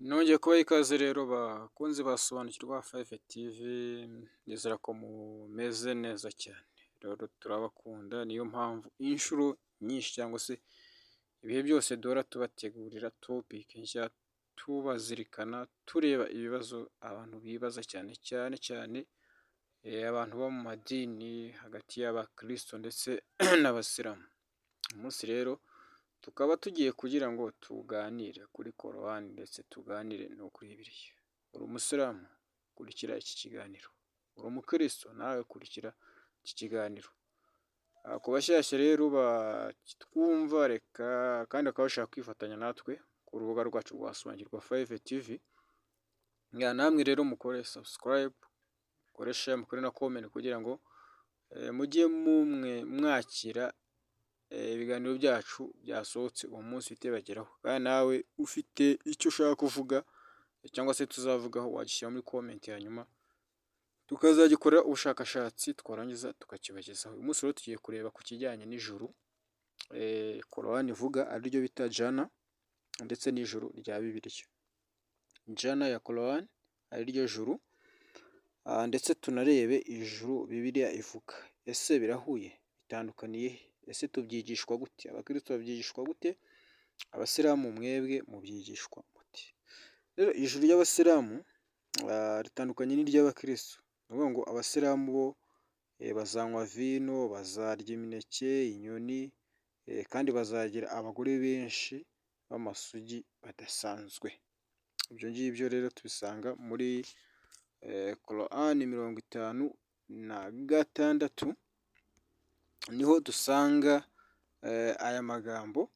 Nongeye kubaha ikaze rero bakunzi basobanukirwa 5 TV, nizera ko mumeze neza cyane. Rero turabakunda, niyo mpamvu inshuro nyinshi cyangwa se ibihe byose duhora tubategurira topic nshya, tubazirikana, tureba ibibazo abantu bibaza cyane cyane abantu bo mu madini hagati y'abakristo ndetse n'abasilamu. Uyu munsi rero tukaba tugiye kugira ngo tuganire kuri korowani ndetse tuganire no kuri bibiliya. Uri umusilamu, kurikira iki kiganiro. Uri umukristo, nawe kurikira iki kiganiro. Ku bashyashya rero batwumva reka kandi bakaba bashaka kwifatanya natwe ku rubuga rwacu rwa Sobanukirwa 5 TV, namwe rero mukore subscribe, mukore share, mukore na comment kugira ngo mujye mwakira ibiganiro byacu byasohotse uwo munsi bitebageraho. Kandi nawe ufite icyo ushaka kuvuga cyangwa se tuzavugaho, wagishyira muri comment hanyuma tukazagikorera ubushakashatsi, twarangiza tukakibagezaho. Uyu munsi rero tugiye kureba ku kijyanye n'ijuru korowani ivuga, ariryo bita jana, ndetse n'ijuru rya bibiliya. Jana ya korowani ariryo juru, ndetse tunarebe ijuru bibiliya ivuga. Ese birahuye? Bitandukaniye he? Ese tubyigishwa gute? Abakristo babyigishwa gute? Abasilamu mwebwe mubyigishwa gute? Rero ijuru ry'abasilamu ritandukanye n'iry'abakristo. Ni ukuvuga ngo abasilamu bo bazanywa vino, bazarya imineke, inyoni, kandi bazagira abagore benshi b'amasugi badasanzwe. Ibyo ngibyo rero tubisanga muri Korowani 56, niho dusanga aya magambo.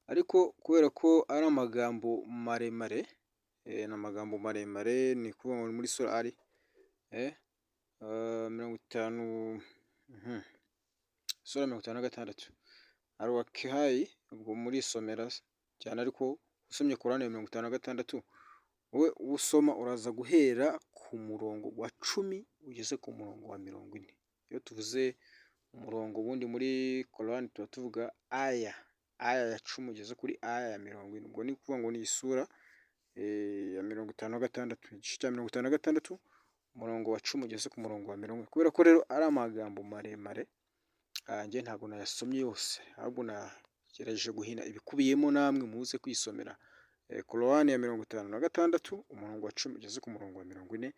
Ariko kubera ko ari amagambo maremare, ni ukuvuga ngo muri sura ari 56, sura 56 Al-Waqi'a, ubwo muri somera cyane, ariko usomye Korowani 56 wowe usoma uraza guhera ku murongo wa 10 ugeze ku murongo wa 40. Iyo tuvuze umurongo ubundi muri Korowani tuba tuvuga aya ya 10 ugeze kuri aya ya 40. Ubwo ni ukuvuga ngo ni isura ya 56, igice cya 56, umurongo wa 10 ugeze ku murongo wa 40. Kubera ko rero ari amagambo maremare, njye ntabwo nayasomye yose, ahubwo nagerageje guhina ibikubiyemo, namwe muze kwisomera Korowani ya 56 umurongo wa 10 ugeze ku murongo wa 40.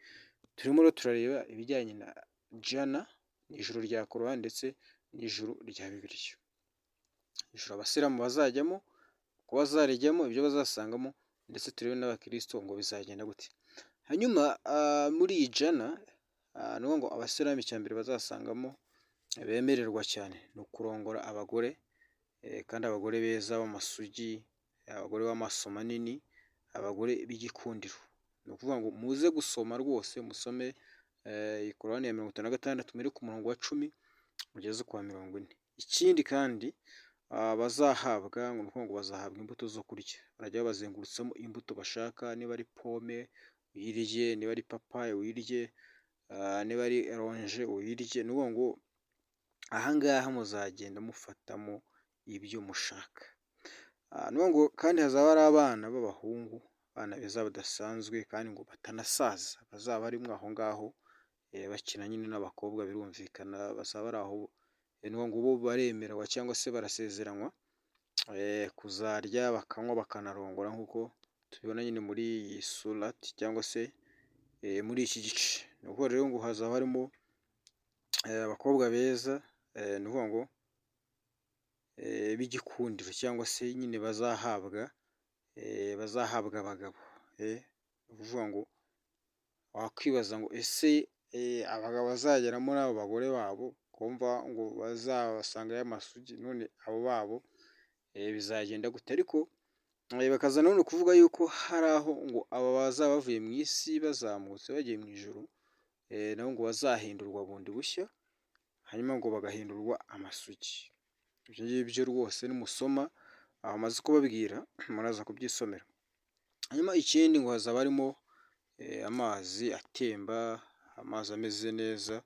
Turimo rero turareba ibijyanye na jana, n'ijuru rya Korowani ndetse n'ijuru rya bibiliya. Ijuru abasilamu bazajyamo, ko bazarijyamo, ibyo bazasangamo, ndetse turebe n'abakristo ngo bizagenda gute. Hanyuma muri iyi jana ni ngo abasilamu icya mbere bazasangamo bemererwa cyane ni ukurongora abagore, kandi abagore beza b'amasugi, abagore b'amaso manini, abagore b'igikundiro. Ni ukuvuga ngo muze gusoma rwose, musome Korowani ya 56 muri ku murongo wa 10 mugeze ku wa 40. Ikindi kandi bazahabwa, ni ukuvuga ngo bazahabwa imbuto zo kurya. Barajya babazengurutsamo imbuto bashaka, niba ari pome uyirye, niba ari papayi uyirye, niba ari orange uyirye. Ni ukuvuga ngo aha ngaha muzagenda mufatamo ibyo mushaka. Ni ukuvuga ngo kandi hazaba hari abana b'abahungu, abana beza badasanzwe kandi ngo batanasaza, bazaba barimo aho ngaho bakina nyine n'abakobwa, birumvikana bazaba bari aho. Ni ukuvuga ngo bo baremerwa cyangwa se barasezeranywa kuzarya, bakanywa, bakanarongora, nk'uko tubibona nyine muri iyi surati cyangwa se muri iki gice. Ni ukuvuga rero ngo hazaba harimo abakobwa beza, ni ukuvuga ngo b'igikundiro, cyangwa se nyine bazahabwa abagabo. Ni ukuvuga ngo wakwibaza ngo ese abagabo bazageramo n'abo bagore babo, kumva ngo bazabasangayo amasugi, none abo babo bizagenda gute? Ariko bakaza none kuvuga yuko hari aho ngo aba bazaba bavuye mu isi bazamutse bagiye mu ijuru, nabo ngo bazahindurwa bundi bushya, hanyuma ngo bagahindurwa amasugi. Ibyo ngibyo rwose nimusoma amaze kubabwira muraza kubyisomera. Hanyuma ikindi ngo hazaba harimo amazi atemba, amazi ameze neza.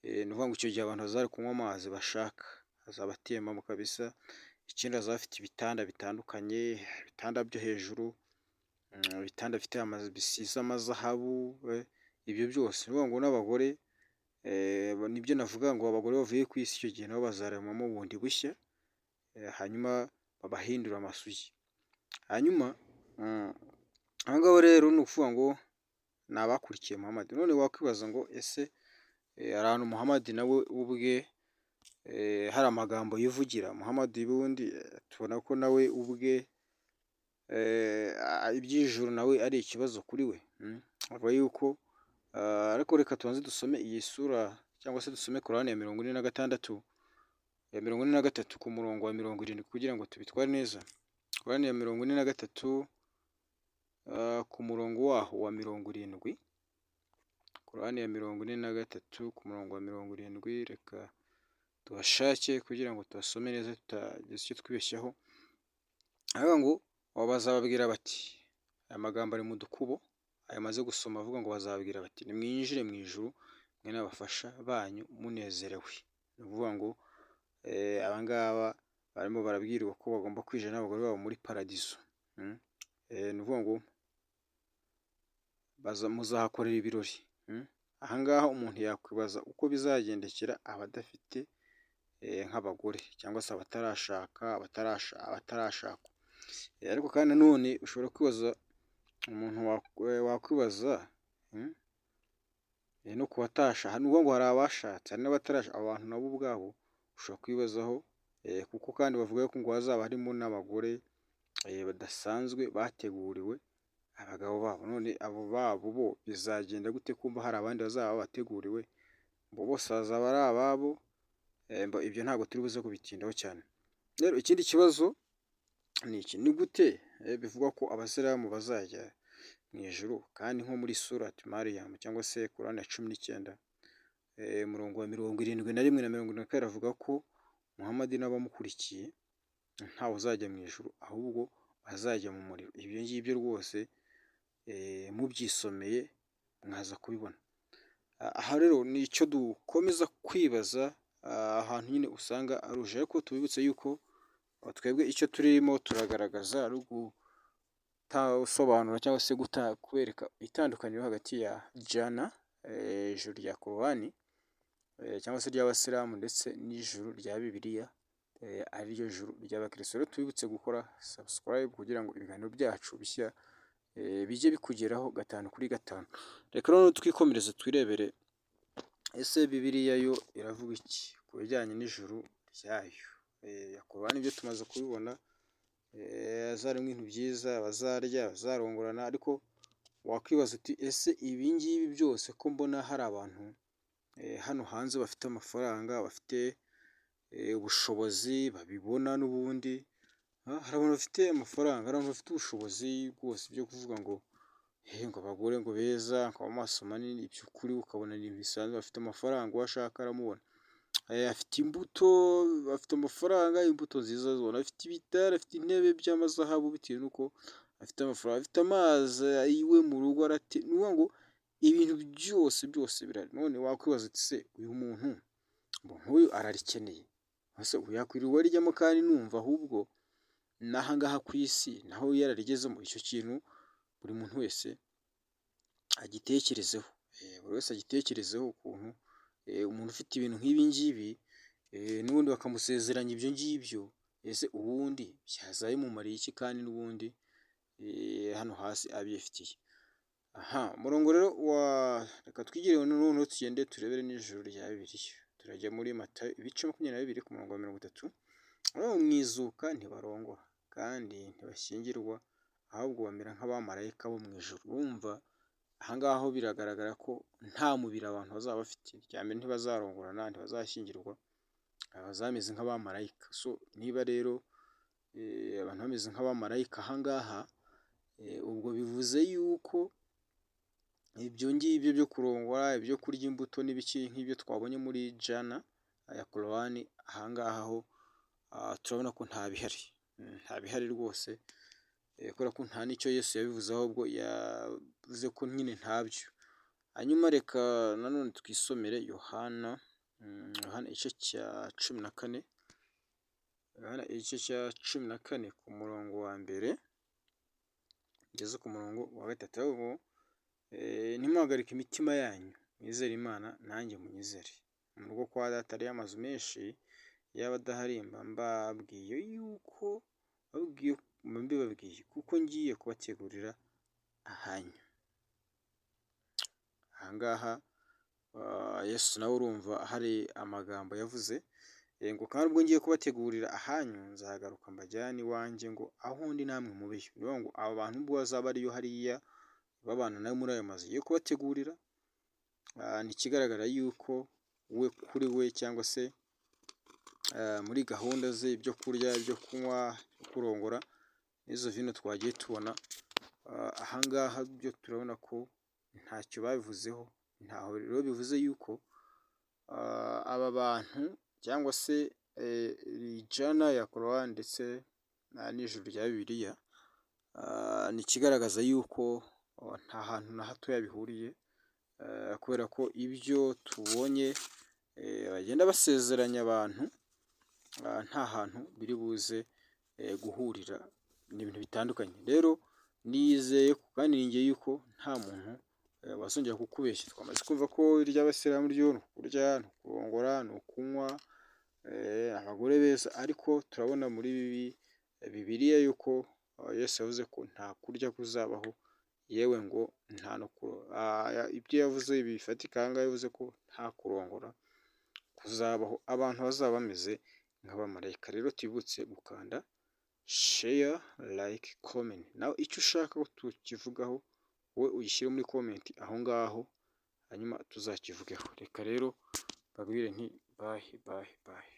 Ni ukuvuga ngo icyo gihe abantu bazari kunywa amazi bashaka, azaba atembamo kabisa. Ikindi bazaba bafite ibitanda bitandukanye, ibitanda byo hejuru, ibitanda bifite bisize amazahabu, ibyo byose. Ni ukuvuga ngo n'abagore nibyo navuga ngo abagore bavuye ku isi icyo gihe nabo bazaremamo bundi bushya, hanyuma babahindura amasugi. Hanyuma aba ngaba rero ni ukuvuga ngo ni abakurikiye Muhamadi. None wakwibaza ngo ese hari ahantu Muhamadi nawe ubwe hari amagambo yivugira. Muhamadi bundi tubona ko nawe ubwe iby'ijuru nawe ari ikibazo kuri we. Avuga yuko ariko reka tubanze dusome iyi sura cyangwa se dusome Korani ya 46 ya 43 ku murongo wa 70 kugira ngo tubitware neza. Korani ya 43 ku murongo waho wa 70. Korani ya 43 ku murongo wa 70, reka tuhashake kugira ngo tuhasome neza tutagize icyo twibeshyaho. Aravuga ngo bazababwira bati, aya magambo ari mu dukubo, aya maze gusoma avuga ngo bazababwira bati nimwinjire mu ijuru mwe n'abafasha banyu munezerewe. Ni ukuvuga ngo aba ngaba barimo barabwirwa ko bagomba kwinjira n'abagore babo muri paradizo. Ni ukuvuga ngo muzahakorera ibirori. Aha ngaha umuntu yakwibaza uko bizagendekera abadafite nk'abagore cyangwa se abatarashaka, abatarashakwa. Ariko kandi nanone ushobora kwibaza, umuntu wakwibaza no ku batashaka. Ni ukuvuga ngo hari abashatse hari n'abatarashaka. Abantu nabo ubwabo ushobora kwibazaho, kuko kandi bavuga ko ngo hazaba harimo n'abagore badasanzwe bateguriwe abagabo babo. None abo babo bo bizagenda gute kumva hari abandi bazaba bateguriwe? Bo bose bazaba ari ababo? Ibyo ntabwo turi buze kubitindaho cyane. Rero ikindi kibazo ni iki, ni gute bivugwa ko abasilamu bazajya mu ijuru kandi nko muri surati Mariyamu cyangwa se Korani ya 19 umurongo wa 71 na 72 avuga ko Muhamadi n'abamukurikiye ntawe uzajya mu ijuru ahubwo bazajya mu muriro. Ibyo ngibyo rwose mubyisomeye mwaza kubibona. Aha rero ni icyo dukomeza kwibaza, ahantu nyine usanga aruje. Ariko tubibutse yuko twebwe icyo turimo turagaragaza ari ugutasobanura cyangwa se kubereka itandukaniro hagati ya jana, ijuru rya Korani cyangwa se ry'abasilamu, ndetse n'ijuru rya Bibiliya ari ryo juru ry'abakristo. Rero tubibutse gukora subscribe kugira ngo ibiganiro byacu bishya bijye bikugeraho 5 kuri 5. Reka rero twikomereze twirebere ese Bibiliya yo iravuga iki ku bijyanye n'ijuru ryayo. Ya Korani ibyo tumaze kubibona, hazarimo ibintu byiza, bazarya, bazarongorana. Ariko wakwibaza uti ese ibi ngibi byose ko mbona hari abantu hano hanze bafite amafaranga, bafite ubushobozi babibona n'ubundi. Hari abantu bafite amafaranga, hari abantu bafite ubushobozi rwose byo kuvuga ngo ngo abagore ngo beza, ngo amaso manini, iby'ukuri ukabona ni bisanzwe. Bafite amafaranga, uwo ashaka aramubona. Afite imbuto, afite amafaranga, imbuto nziza zibona. Afite ibitaro, afite intebe by'amazahabu bitewe n'uko afite amafaranga. Afite amazi iwe mu rugo ni ukuvuga ngo ibintu byose birahari. None wakwibaza uti se uyu muntu nk'uyu ararikeneye? Ese yakwirirwa arijyamo kandi numva ahubwo n'aha ngaha ku isi naho yararigezemo? Icyo kintu buri muntu wese agitekerezeho. Buri wese agitekerezeho ukuntu umuntu ufite ibintu nk'ibi ngibi n'ubundi bakamusezeranya ibyo ngibyo, ese ubundi byazabimumariye iki kandi n'ubundi hano hasi abifitiye? Umurongo rero reka twigire noneho tugende turebere n'ijuru rya Bibiliya. Turajya muri Matayo ibice 22 ku murongo wa 30. Mu izuka ntibarongora kandi ntibashyingirwa, ahubwo bamera nk'abamarayika bo mu ijuru. Urumva aha ngaho biragaragara ko nta mubiri abantu bazaba bafite. Irya mbere ntibazarongorana, ntibazashyingirwa, bazameze nk'abamarayika. So niba rero abantu bameze nk'abamarayika aha ngaha, ubwo bivuze yuko ibyo ngibyo byo kurongora, ibyo kurya imbuto n'ibiki nk'ibyo twabonye muri jana ya Korani, aha ngaha ho turabona ko nta bihari rwose, kubera ko nta n'icyo Yesu yabivuze, ahubwo yavuze ko nyine ntabyo. Hanyuma reka nanone twisomere Yohana igice cya 14, Yohana igice cya 14 ku murongo wa mbere. ngeze ku murongo wa gatatu, ahubwo ntimuhagarike imitima yanyu, mwizere Imana nanjye munyizere. Mu rugo kwa data hariyo amazu menshi, yaba adahari mba mbabwiye yuko mbibabwiye kuko ngiye kubategurira ahanyu. Aha ngaha Yesu nawe urumva hari amagambo yavuze ngo kandi ubwo ngiye kubategurira ahanyu nzagaruka mbajyane iwanjye ngo aho ndi namwe mubeyo. Ni ngo aba bantu ubwo bazaba ariyo hariya babana nawe muri ayo mazu yo kubategurira, ni ikigaragara yuko we kuri we cyangwa se muri gahunda ze, ibyo kurya, ibyo kunywa, kurongora n'izo vino twagiye tubona, aha ngaha byo turabona ko ntacyo babivuzeho. Ntaho rero bivuze yuko aba bantu cyangwa se ijana ya Korowani ndetse n'ijuru rya Bibiliya, ni ikigaragaza yuko nta hantu na hatoya bihuriye, kubera ko ibyo tubonye bagenda basezeranya abantu nta hantu biri buze guhurira, ni ibintu bitandukanye. Rero nizeye kandi ningiye yuko nta muntu wazongera kukubeshya. Twamaze kumva ko iry'abasilamu ryo ni ukurya, ni ukurongora, ni ukunywa, abagore beza, ariko turabona muri Bibiliya yuko Yesu yavuze ko nta kurya kuzabaho, yewe ngo nta no ibyo yavuze bifatika. Aha ngaha yavuze ko nta kurongora kuzabaho, abantu bazaba bameze nk'abamarayika. Rero tubibutse gukanda share, like, comment. Nawe icyo ushaka ko tukivugaho wowe ugishyire muri comment aho ngaho, hanyuma tuzakivugeho. Reka rero babwire nti bye bye bye.